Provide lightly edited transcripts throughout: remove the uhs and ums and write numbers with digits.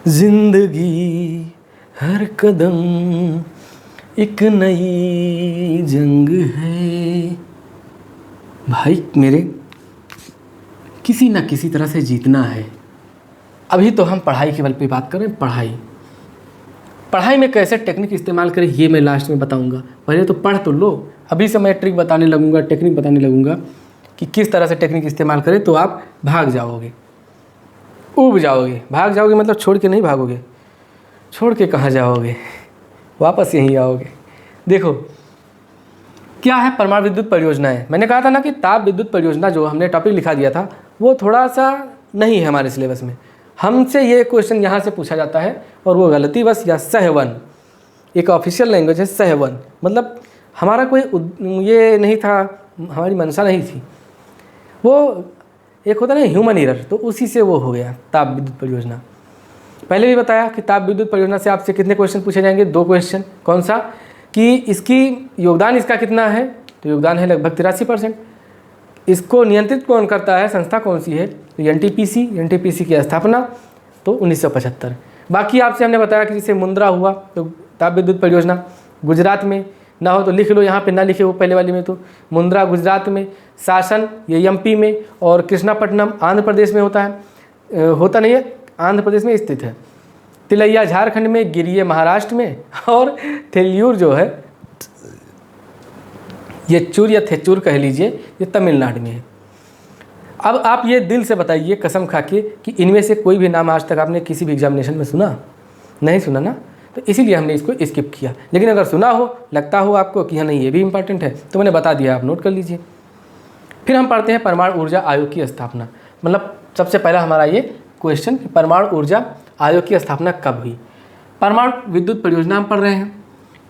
जिंदगी हर कदम एक नई जंग है। भाई मेरे, किसी ना किसी तरह से जीतना है। अभी तो हम पढ़ाई के बल पे बात कर रहे हैं। पढ़ाई में कैसे टेक्निक इस्तेमाल करें ये मैं लास्ट में बताऊंगा। पहले तो पढ़ तो लो। अभी से मैं ट्रिक बताने लगूंगा, टेक्निक बताने लगूंगा कि किस तरह से टेक्निक इस्तेमाल करें तो आप भाग जाओगे, उब जाओगे। भाग जाओगे मतलब छोड़ के नहीं भागोगे। छोड़ के कहाँ जाओगे, वापस यहीं आओगे। देखो क्या है परमाणु विद्युत परियोजनाएं। मैंने कहा था ना कि ताप विद्युत परियोजना जो हमने टॉपिक लिखा दिया था वो थोड़ा सा नहीं है हमारे सिलेबस में। हमसे ये क्वेश्चन यहाँ से पूछा जाता है और वो गलती बस या सहवन, एक ऑफिशियल लैंग्वेज है सहवन, मतलब हमारा कोई ये नहीं था, हमारी मंशा नहीं थी। वो एक होता है ना ह्यूमन एरर, तो उसी से वो हो गया ताप विद्युत परियोजना। पहले भी बताया कि ताप विद्युत परियोजना से आपसे कितने क्वेश्चन पूछे जाएंगे, 2 क्वेश्चन। कौन सा कि इसकी योगदान इसका कितना है, तो योगदान है लगभग 83%। इसको नियंत्रित कौन करता है, संस्था कौन सी है, तो एनटीपीसी की स्थापना तो 1975। बाकी आपसे हमने बताया कि जैसे मुंद्रा हुआ तो ताप विद्युत परियोजना गुजरात में, ना हो तो लिख लो, यहाँ पे ना लिखे वो पहले वाली में, तो मुंद्रा गुजरात में, शासन ये एमपी में, और कृष्णापट्टनम आंध्र प्रदेश में होता है, होता नहीं है, आंध्र प्रदेश में स्थित है। तिलैया झारखंड में, गिरिये महाराष्ट्र में, और थेल्यूर जो है ये चूर या थेचूर कह लीजिए, ये तमिलनाडु में है। अब आप ये दिल से बताइए कसम खा के कि इनमें से कोई भी नाम आज तक आपने किसी भी एग्जामिनेशन में सुना? नहीं सुना ना, तो इसीलिए हमने इसको स्किप किया। लेकिन अगर सुना हो, लगता हो आपको कि हाँ नहीं ये भी इंपॉर्टेंट है, तो मैंने बता दिया, आप नोट कर लीजिए। फिर हम पढ़ते हैं परमाणु ऊर्जा आयोग की स्थापना। मतलब सबसे पहला हमारा ये क्वेश्चन कि परमाणु ऊर्जा आयोग की स्थापना कब हुई। परमाणु विद्युत परियोजना हम पढ़ रहे हैं,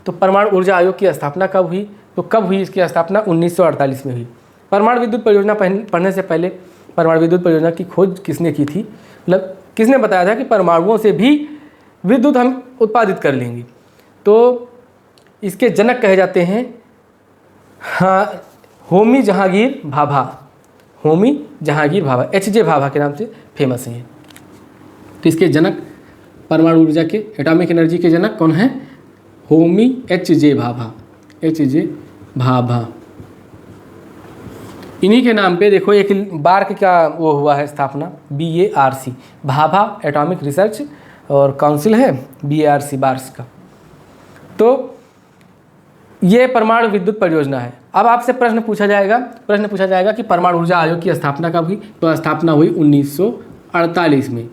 तो परमाणु ऊर्जा आयोग की स्थापना कब हुई, तो कब हुई इसकी स्थापना, 1948 में हुई। परमाणु विद्युत परियोजना पढ़ने से पहले परमाणु विद्युत परियोजना की खोज किसने की थी, मतलब किसने बताया था कि परमाणुओं से भी विद्युत हम उत्पादित कर लेंगे, तो इसके जनक कहे जाते हैं हाँ होमी जहांगीर भाभा। होमी जहांगीर भाभा, एच.जे. भाभा के नाम से फेमस हैं। तो इसके जनक परमाणु ऊर्जा के, एटॉमिक एनर्जी के जनक कौन है, होमी एच.जे. भाभा, एच.जे. भाभा। इन्हीं के नाम पे देखो एक बार्क का वो हुआ है स्थापना, BARC, भाभा एटॉमिक रिसर्च और काउंसिल है, BARC बार्स का। तो ये परमाणु विद्युत परियोजना है। अब आपसे प्रश्न पूछा जाएगा कि परमाणु ऊर्जा आयोग की स्थापना कब हुई, तो स्थापना हुई 1948 में।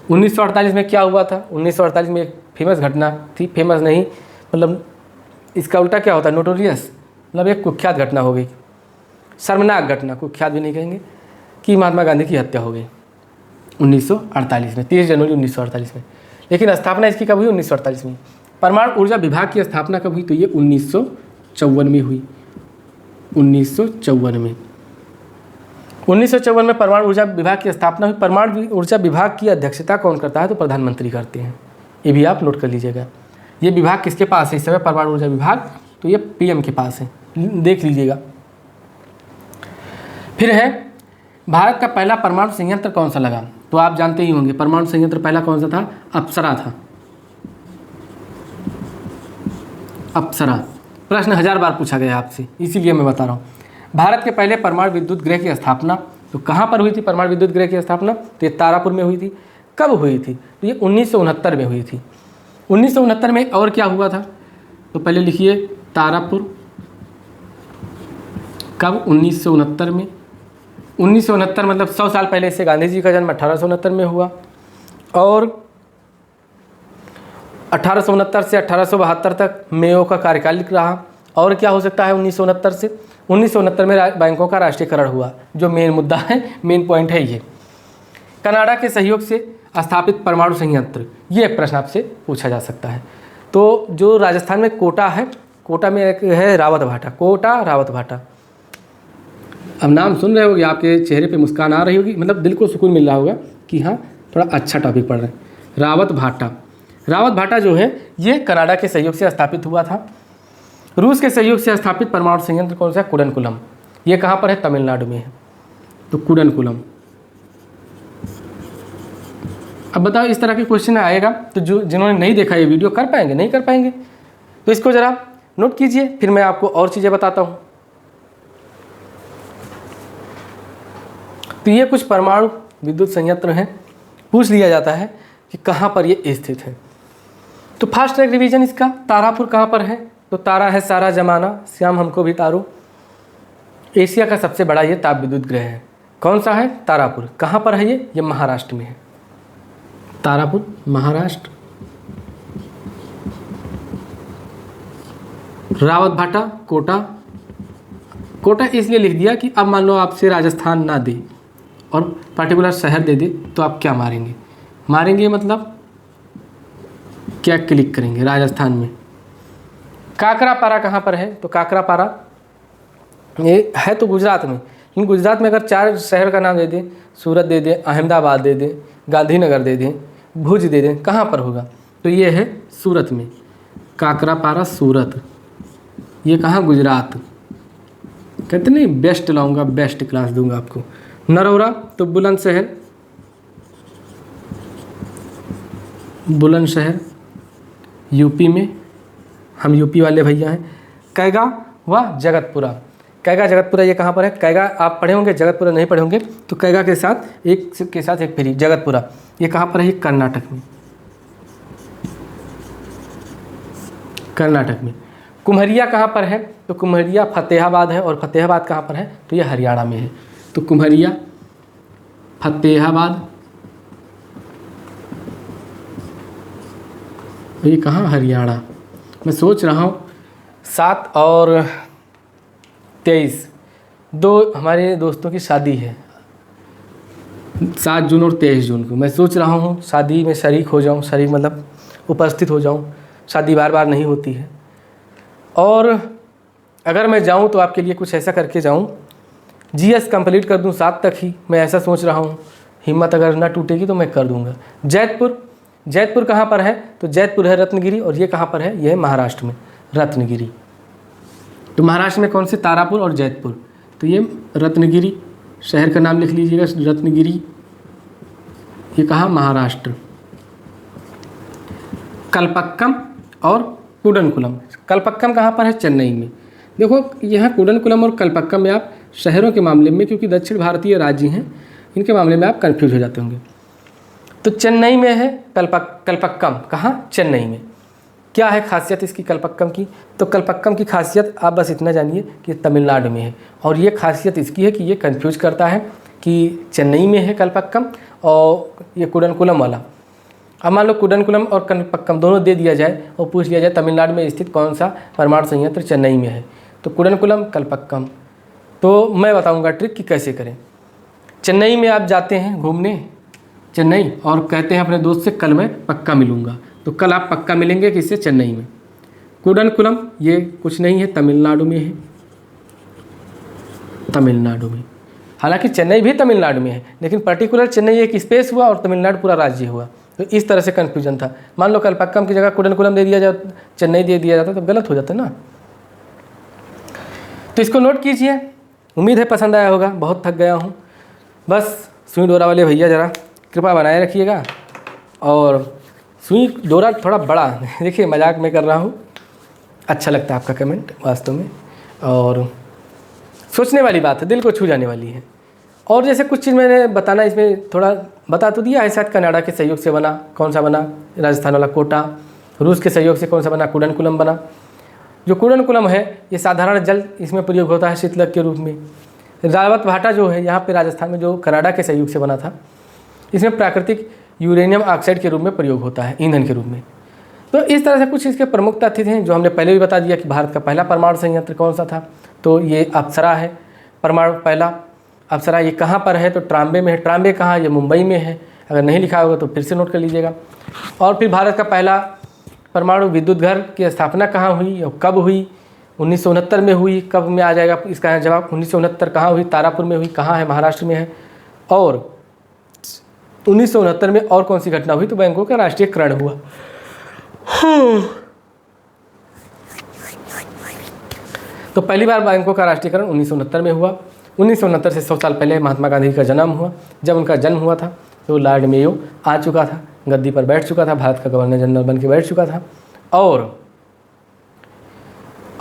1948 में क्या हुआ था, 1948 में एक फेमस घटना थी, फेमस नहीं मतलब इसका उल्टा क्या होता है, नोटोरियस, मतलब एक कुख्यात घटना हो गई, शर्मनाक घटना, कुख्यात भी नहीं कहेंगे, कि महात्मा गांधी की हत्या हो गई 1948 में, 30 जनवरी 1948 में। लेकिन स्थापना इसकी कब हुई, 1948 में। परमाणु ऊर्जा विभाग की स्थापना कब हुई, तो ये 1954 में हुई, 1954 में। 1954 में परमाणु ऊर्जा विभाग की स्थापना हुई। परमाणु ऊर्जा विभाग की अध्यक्षता कौन करता है, तो प्रधानमंत्री करते हैं। ये भी आप नोट कर लीजिएगा। ये विभाग किसके पास है इस समय, परमाणु ऊर्जा विभाग, तो ये PM के पास है, देख लीजिएगा। फिर है भारत का पहला परमाणु संयंत्र कौन सा लगा, तो आप जानते ही होंगे परमाणु संयंत्र पहला कौन सा था, अप्सरा था। अप्सरा प्रश्न 1000 बार पूछा गया आपसे, इसीलिए मैं बता रहा हूँ। भारत के पहले परमाणु विद्युत गृह की स्थापना तो कहाँ पर हुई थी, परमाणु विद्युत गृह की स्थापना, तो ये तारापुर में हुई थी। कब हुई थी, तो ये 1969 में हुई थी। 1969 में और क्या हुआ था, तो पहले लिखिए तारापुर, कब, 1969 में। 1969 मतलब 100 साल पहले से गांधी जी का जन्म 1869 में हुआ, और 1869 से 1872 तक मेयो का कार्यकाल रहा। और क्या हो सकता है 1969 से, 1969 में बैंकों का राष्ट्रीयकरण हुआ, जो मेन मुद्दा है, मेन पॉइंट है ये। कनाडा के सहयोग से स्थापित परमाणु संयंत्र, ये प्रश्न आपसे पूछा जा सकता है। तो जो राजस्थान में कोटा है, कोटा में एक है रावत भाटा, कोटा रावत भाटा। अब नाम सुन रहे होगे, आपके चेहरे पे मुस्कान आ रही होगी, मतलब दिल को सुकून मिल रहा होगा कि हाँ थोड़ा अच्छा टॉपिक पढ़ रहे हैं। रावत भाटा, रावत भाटा जो है ये कनाडा के सहयोग से स्थापित हुआ था। रूस के सहयोग से स्थापित परमाणु संयंत्र कौन सा है, कुडनकुलम। ये कहाँ पर है, तमिलनाडु में है, तो कुडनकुलम। अब बताओ इस तरह के क्वेश्चन आएगा तो जो जिन्होंने नहीं देखा ये वीडियो कर पाएंगे? नहीं कर पाएंगे। तो इसको ज़रा नोट कीजिए, फिर मैं आपको और चीज़ें बताता हूँ। तो ये कुछ परमाणु विद्युत संयंत्र हैं। पूछ लिया जाता है कि कहाँ पर ये स्थित है। तो फास्ट ट्रैक रिवीजन इसका, तारापुर कहाँ पर है? तो तारा है सारा जमाना, श्याम हमको भी तारो। एशिया का सबसे बड़ा ये ताप विद्युत ग्रह है। कौन सा है? तारापुर। कहाँ पर है ये? महाराष्ट्र में है। तारापुर महाराष्ट्र। रावत भाटा कोटा। कोटा इसलिए लिख दिया कि अब मान लो आपसे राजस्थान ना दे और पर्टिकुलर शहर दे दे तो आप क्या मारेंगे? मारेंगे मतलब क्या क्लिक करेंगे? राजस्थान में। काकरापारा कहाँ पर है? तो काकरापारा ये है तो गुजरात में, लेकिन गुजरात में अगर 4 शहर का नाम दे दें, सूरत दे दें, अहमदाबाद दे दें, गांधीनगर दे दें, भुज दे दें, कहाँ पर होगा? तो ये है सूरत में। काकरापारा सूरत। ये कहाँ? गुजरात। कहते नहीं बेस्ट लाऊंगा, बेस्ट क्लास दूंगा आपको। नरौरा तो बुलंदशहर। बुलंदशहर यूपी में, हम यूपी वाले भैया हैं। कैगा व जगतपुरा। कैगा जगतपुरा ये कहाँ पर है? कैगा आप पढ़े होंगे, जगतपुरा नहीं पढ़े होंगे। तो कैगा के साथ एक फ्री। जगतपुरा ये कहाँ पर है? ये कर्नाटक में। कर्नाटक में। कुम्हरिया कहाँ पर है? तो कुम्हरिया फतेहाबाद है। और फतेहाबाद कहाँ पर है? तो ये हरियाणा में है। तो कुम्हरिया फतेहाबाद, ये कहाँ? हरियाणा। मैं सोच रहा हूँ 7 और 23 दो हमारे दोस्तों की शादी है, 7 जून और 23 जून को। मैं सोच रहा हूँ शादी में शरीक हो जाऊँ, शरीक मतलब उपस्थित हो जाऊँ। शादी बार बार नहीं होती है, और अगर मैं जाऊँ तो आपके लिए कुछ ऐसा करके जाऊँ, जीएस कंप्लीट कर दूँ 7 तक ही। मैं ऐसा सोच रहा हूँ, हिम्मत अगर ना टूटेगी तो मैं कर दूँगा। जैतपुर। जैतपुर कहाँ पर है? तो जैतपुर है रत्नगिरी। और ये कहाँ पर है? ये है महाराष्ट्र में, रत्नगिरी। तो महाराष्ट्र में कौन से? तारापुर और जैतपुर। तो ये रत्नगिरी शहर का नाम लिख लीजिएगा, रत्नगिरी। ये कहाँ? महाराष्ट्र। कल्पक्कम और कुडनकुलम। कल्पक्कम कहाँ पर है? चेन्नई में। देखो यहाँ कुडनकुलम और कल्पक्कम में आप शहरों के मामले में, क्योंकि दक्षिण भारतीय राज्य हैं, इनके मामले में आप कंफ्यूज हो जाते होंगे। तो चेन्नई में है कल्पक्कम। कहाँ? चेन्नई में। क्या है खासियत इसकी कल्पक्कम की? तो कल्पक्कम की खासियत आप बस इतना जानिए कि तमिलनाडु में है। और ये खासियत इसकी है कि ये कंफ्यूज करता है कि चेन्नई में है कल्पक्कम और ये कुडनकुलम वाला। अब मान लो कुडनकुलम और कल्पक्कम दोनों दे दिया जाए और पूछ लिया जाए तमिलनाडु में स्थित कौन सा परमाणु संयंत्र चेन्नई में है, तो कुडनकुलम कल्पक्कम। तो मैं बताऊंगा ट्रिक कि कैसे करें। चेन्नई में आप जाते हैं घूमने, चेन्नई, और कहते हैं अपने दोस्त से कल मैं पक्का मिलूंगा। तो कल आप पक्का मिलेंगे किससे? चेन्नई में। कुडनकुलम ये कुछ नहीं है, तमिलनाडु में है। तमिलनाडु में, हालांकि चेन्नई भी तमिलनाडु में है, लेकिन पर्टिकुलर चेन्नई एक स्पेस हुआ और तमिलनाडु पूरा राज्य हुआ। तो इस तरह से कन्फ्यूजन था। मान लो कल्पक्कम की जगह कुडनकुलम दे दिया जाए, चेन्नई दे दिया जाता तो गलत हो जाता ना। तो इसको नोट कीजिए। उम्मीद है पसंद आया होगा। बहुत थक गया हूँ, बस सुई डोरा वाले भैया ज़रा कृपा बनाए रखिएगा। और सुई डोरा थोड़ा बड़ा देखिए, मजाक में कर रहा हूँ। अच्छा लगता है आपका कमेंट वास्तव में, और सोचने वाली बात है, दिल को छू जाने वाली है। और जैसे कुछ चीज़ मैंने बताना, इसमें थोड़ा बता तो दिया है। शायद कनाडा के सहयोग से बना, कौन सा बना? राजस्थान वाला कोटा। रूस के सहयोग से कौन सा बना? कुडनकुलम बना। जो कुडनकुलम है ये साधारण जल इसमें प्रयोग होता है शीतलक के रूप में। रावत भाटा जो है यहाँ पे राजस्थान में, जो कनाडा के सहयोग से बना था, इसमें प्राकृतिक यूरेनियम ऑक्साइड के रूप में प्रयोग होता है, ईंधन के रूप में। तो इस तरह से कुछ इसके प्रमुख तथ्य थे जो हमने पहले भी बता दिया कि भारत का पहला परमाणु संयंत्र कौन सा था। तो ये अप्सरा है परमाणु पहला। अप्सरा ये कहाँ पर है? तो ट्राम्बे में है। ट्राम्बे कहाँ? ये मुंबई में है। अगर नहीं लिखा होगा तो फिर से नोट कर लीजिएगा। और फिर भारत का पहला परमाणु विद्युत घर की स्थापना कहाँ हुई और कब हुई? 1969 में हुई। कब में आ जाएगा इसका जवाब? 1969 कहाँ हुई? तारापुर में हुई। कहाँ है? महाराष्ट्र में है। और 1969 में और कौन सी घटना हुई? तो बैंकों का राष्ट्रीयकरण हुआ। तो पहली बार बैंकों का राष्ट्रीयकरण 1969 में हुआ। 1969 से 100 साल पहले महात्मा गांधी का जन्म हुआ। जब उनका जन्म हुआ था तो लॉर्ड मेयो आ चुका था। गद्दी पर बैठ चुका था, भारत का गवर्नर जनरल बन के बैठ चुका था।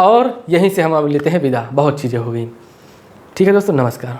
और यहीं से हम अब लेते हैं विदा। बहुत चीज़ें हो गई। ठीक है दोस्तों, नमस्कार।